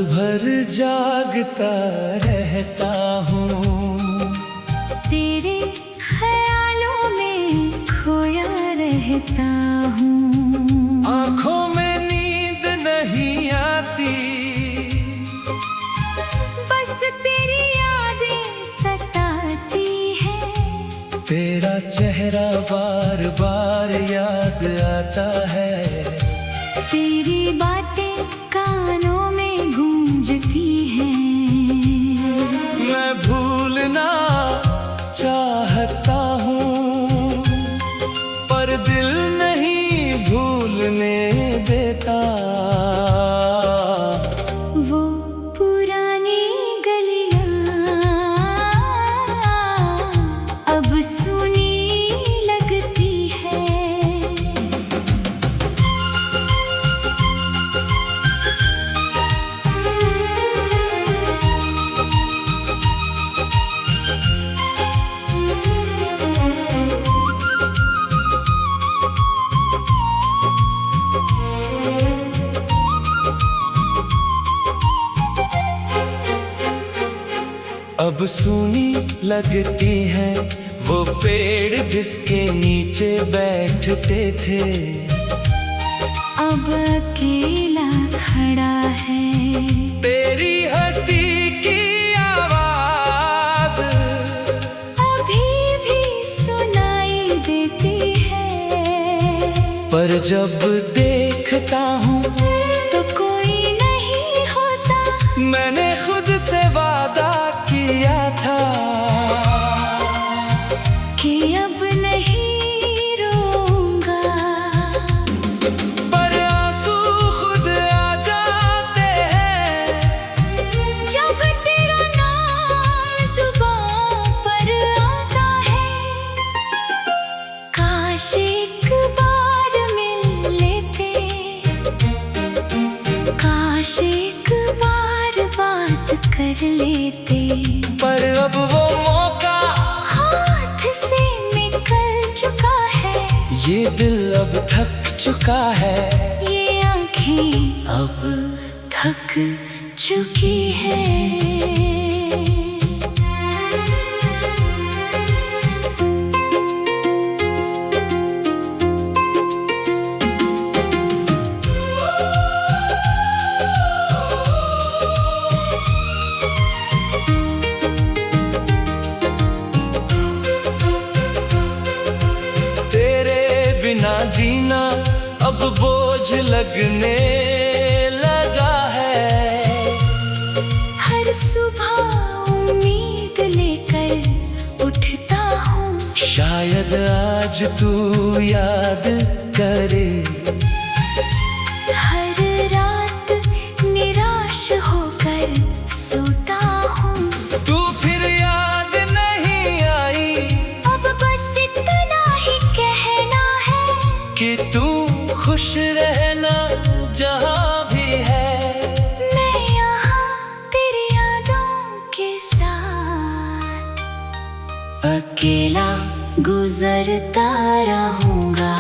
भर जागता रहता हूँ, तेरे ख्यालों में खोया रहता हूँ। आँखों में नींद नहीं आती, बस तेरी यादें सताती है। तेरा चेहरा बार बार याद आता है, तेरी बातें कानों में गूंजती हैं। मैं भूलना चाहता हूँ पर दिल नहीं भूलने देता। वो पुरानी गलियां अब सूनी लगती है। अब सूनी लगती है वो पेड़ जिसके नीचे बैठते थे, अब अकेला खड़ा है। तेरी हंसी की आवाज अभी भी सुनाई देती है, पर जब देखता हूँ तो कोई नहीं होता। मैंने खुद से वादा किया था कि अब नहीं रोऊंगा, पर आंसू खुद आ जाते हैं जब तेरा नाम जुबां पर आता है। काश एक बार मिल लेते, काश एक बार बात कर लेते, पर अब वो मौका हाथ से निकल चुका है। ये दिल अब थक चुका है, ये आँखें अब थक चुकी है। बिना जीना अब बोझ लगने लगा है। हर सुबह उम्मीद लेकर उठता हूँ, शायद आज तू याद करे। हर रात निराश होकर सोता हूँ, तू फिर याद नहीं आई। अब बस इतना ही कहना है कि तू खुश रहना जहाँ भी है। मैं यहाँ तेरी यादों के साथ अकेला गुजरता रहूँगा।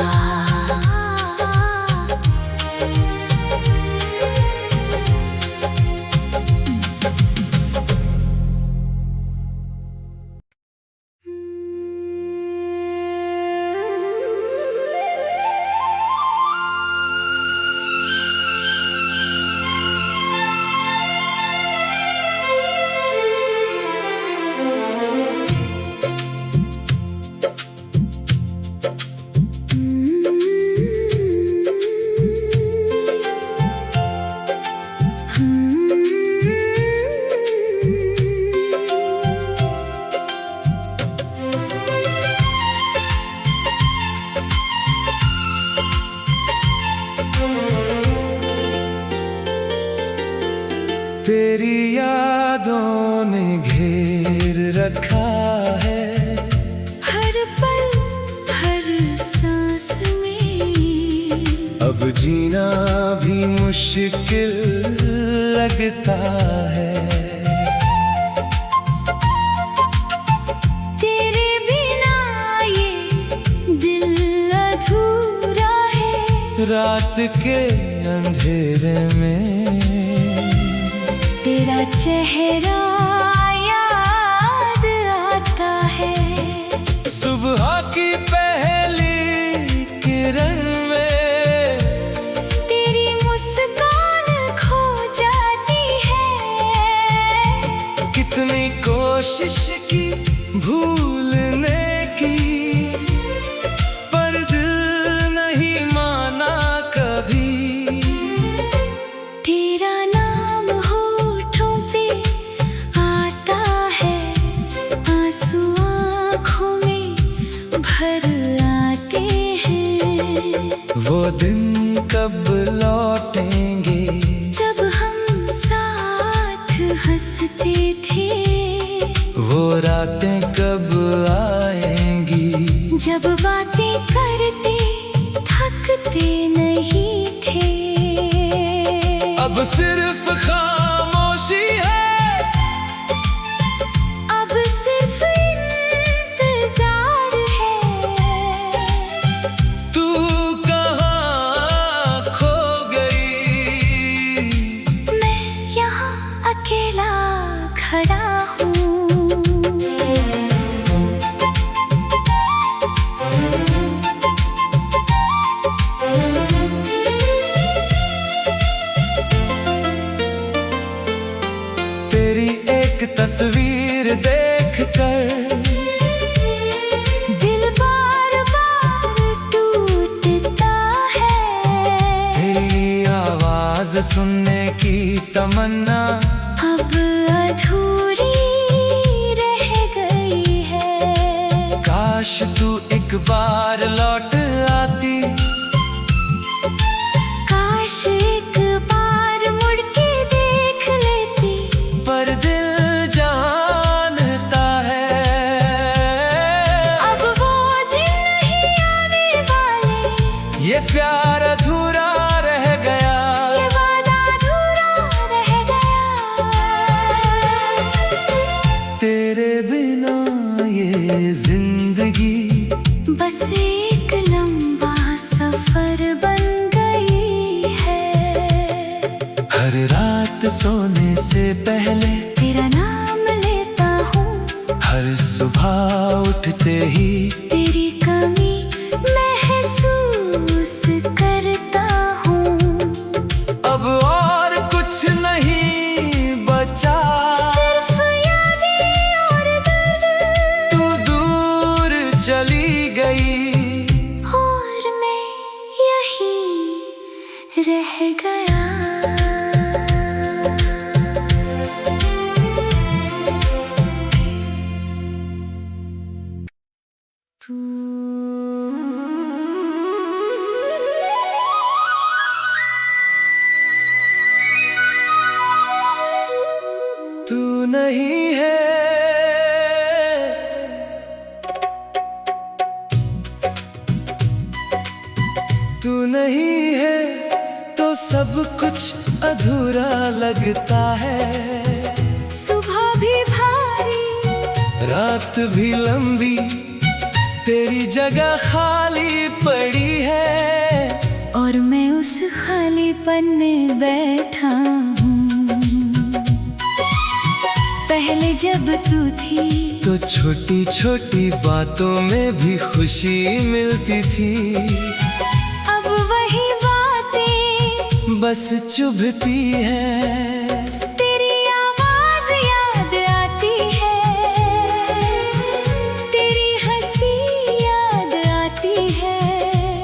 तेरी यादों ने घेर रखा है, हर पल हर सांस में अब जीना भी मुश्किल लगता है। तेरे बिना ये दिल अधूरा है। रात के अंधेरे में तेरा चेहरा याद आता है। सुबह की पहली किरण में तेरी मुस्कान खो जाती है। कितनी कोशिश की भूलने की, पर दिल नहीं माना कभी। तेरा नाम होठों पे आता है, आंसू आँखों में भर आते हैं। वो दिन कब लौटेंगे जब हम साथ हंसते थे, वो रातें कब आएंगी जब बातें करते थकते नहीं थे। अब सिर्फ खामोशी है, अब सिर्फ इंतजार है। तू कहाँ खो गई? मैं यहाँ अकेला खड़ा हूँ। तेरी एक तस्वीर देखकर दिल बार बार टूटता है। तेरी आवाज सुनने की तमन्ना अब अधूरी रह गई है। काश तू एक बार लौट आती, काश एक बार मुड़ के देख लेती। पर दिल जानता है अब वो दिन नहीं आने वाले, ये प्यार अधूरा रह गया। ये वादा अधूरा रह गया। तेरे बिना ये जिंदगी बस एक लंबा सफर बन गई है। हर रात सोने से पहले तेरा नाम लेता हूँ, हर सुबह उठते ही तेरी कमी महसूस करता हूँ। अब और कुछ नहीं बचा, सिर्फ यादें और दर्द, तू दूर चली गई और मैं यहीं रह गया। तू नहीं है, तू नहीं है तो सब कुछ अधूरा लगता है। सुबह भी भारी, रात भी लंबी, तेरी जगह खाली पड़ी है, और मैं उस खालीपन में बैठा हूँ। पहले जब तू थी तो छोटी छोटी बातों में भी खुशी मिलती थी। अब वही बातें बस चुभती है, तेरी आवाज याद आती है, तेरी हंसी याद आती है।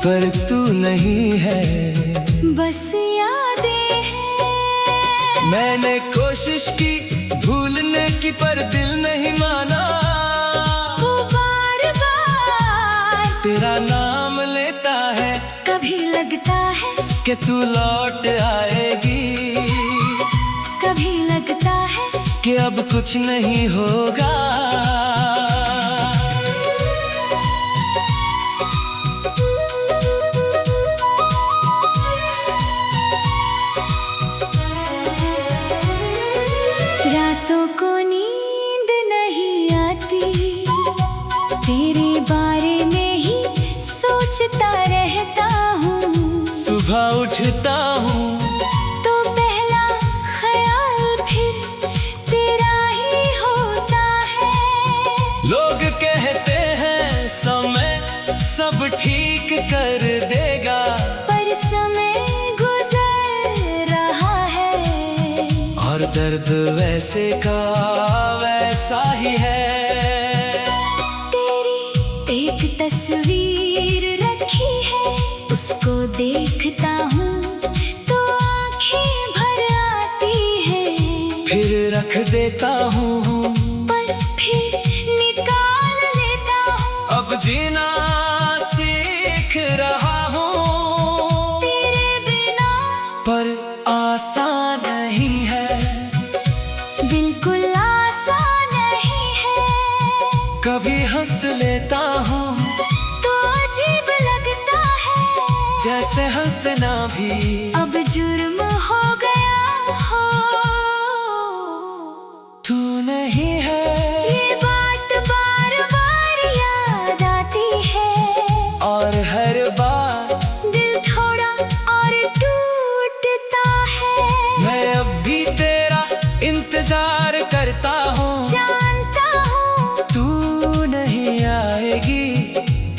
पर तू नहीं है, बस यादें हैं। मैंने कोशिश की भूलने की, पर दिल नहीं माना। वो बार बार तेरा नाम लेता है, कभी लगता है कि तू लौट आएगी, कभी लगता है कि अब कुछ नहीं होगा। रातों को नींद नहीं आती, तेरे बारे में ही सोचता रहता हूँ। सुबह उठता हूँ तो पहला ख्याल फिर ठीक कर देगा। पर समय गुजर रहा है और दर्द वैसे का वैसा ही है। तेरी एक तस्वीर रखी है, उसको देखता हूँ तो आंखें भर आती है। फिर रख देता हूँ, पर फिर निकाल लेता हूँ। अब जीना सीख रहा हूँ तेरे बिना, पर आसान नहीं है, बिल्कुल आसान नहीं है। कभी हंस लेता हूँ तो अजीब लगता है, जैसे हंसना भी अब जुर्म हो गया हो। तू नहीं है, ये बात बार बार याद आती है, और हर बार दिल थोड़ा और टूटता है। मैं अब भी तेरा इंतजार करता हूँ। जानता हूँ तू नहीं आएगी,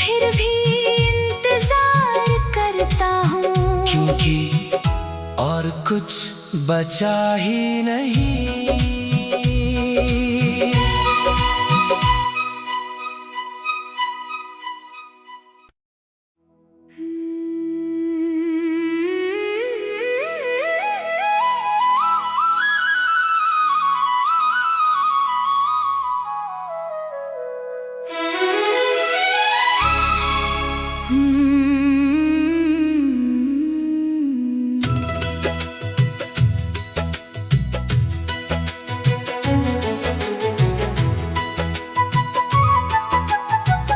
फिर भी इंतजार करता हूँ, क्योंकि और कुछ बचा ही नहीं।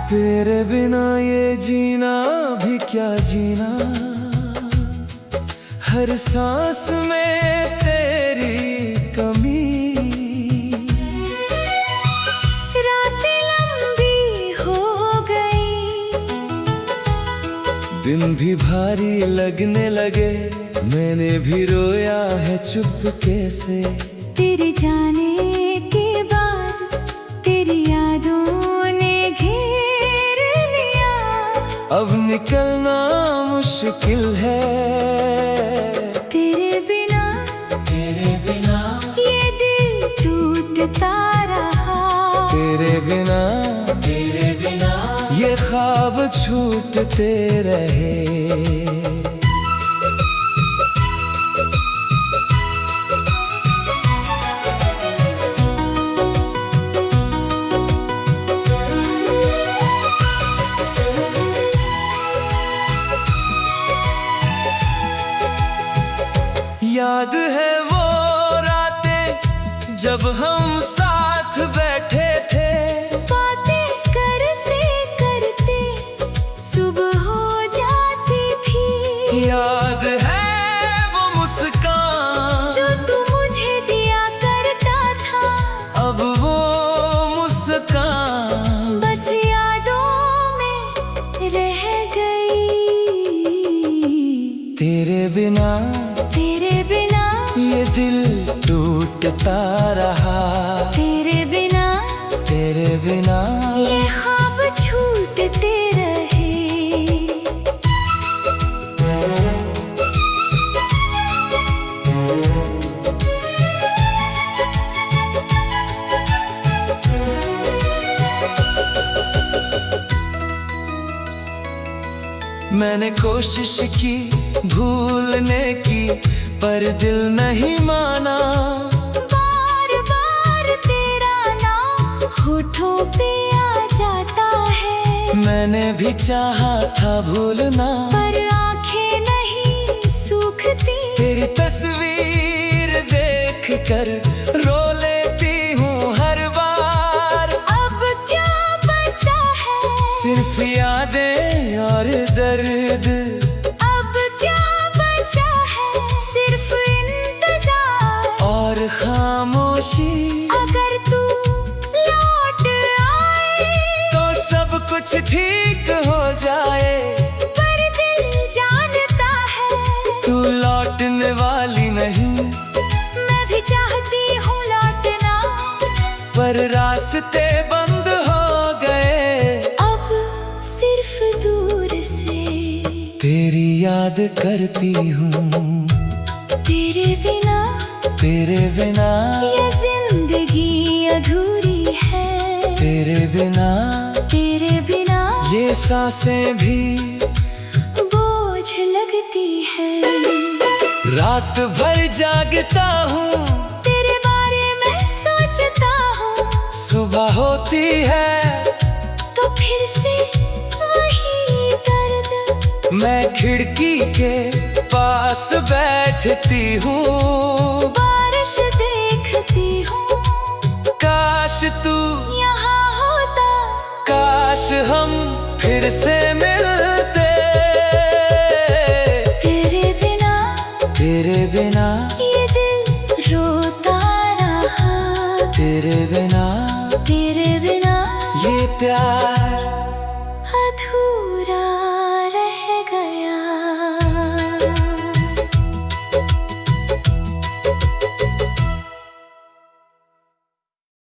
तेरे बिना ये जीना भी क्या जीना, हर सांस में तेरी कमी। रातें लंबी हो गई, दिन भी भारी लगने लगे, मैंने भी रोया है चुपके से। तेरे जाने के बाद तेरी यादों ने घेर लिया। अब निकलना मुश्किल है, तेरे बिना ये दिल टूटता रहा। तेरे बिना ये ख्वाब छूटते रहे। याद है वो रातें जब हम साथ बैठे थे, बातें करते करते सुबह हो जाती थी। याद है वो मुस्कान जो तू मुझे दिया करता था, अब वो मुस्कान बस यादों में रह गई। तेरे बिना ये दिल टूटता रहा। तेरे बिना ये ख्वाब छूटते रहे। मैंने कोशिश की भूलने की, पर दिल नहीं माना। बार बार तेरा नाम होठों पे आ जाता है। मैंने भी चाहा था भूलना, पर आंखें नहीं सूखती। तेरी तस्वीर देख कर रो लेती हूँ हर बार। अब क्या बचा है, सिर्फ यादें और दर्द। अब क्या बचा है, सिर्फ इंतजार और खामोशी। अगर तू लौट आए तो सब कुछ ठीक हो जाए। पर दिल जानता है तू लौटने वाली नहीं, मैं भी चाहती हूँ लौटना, पर रास्ते बंद हो गए। अब सिर्फ दूर से याद करती हूँ। तेरे बिना ये जिंदगी अधूरी है। तेरे बिना ये सांसें भी बोझ लगती है। रात भर जागता हूँ, तेरे बारे में सोचता हूँ। सुबह होती है तो फिर से वही दर्द। मैं खिड़की के पास बैठती हूँ।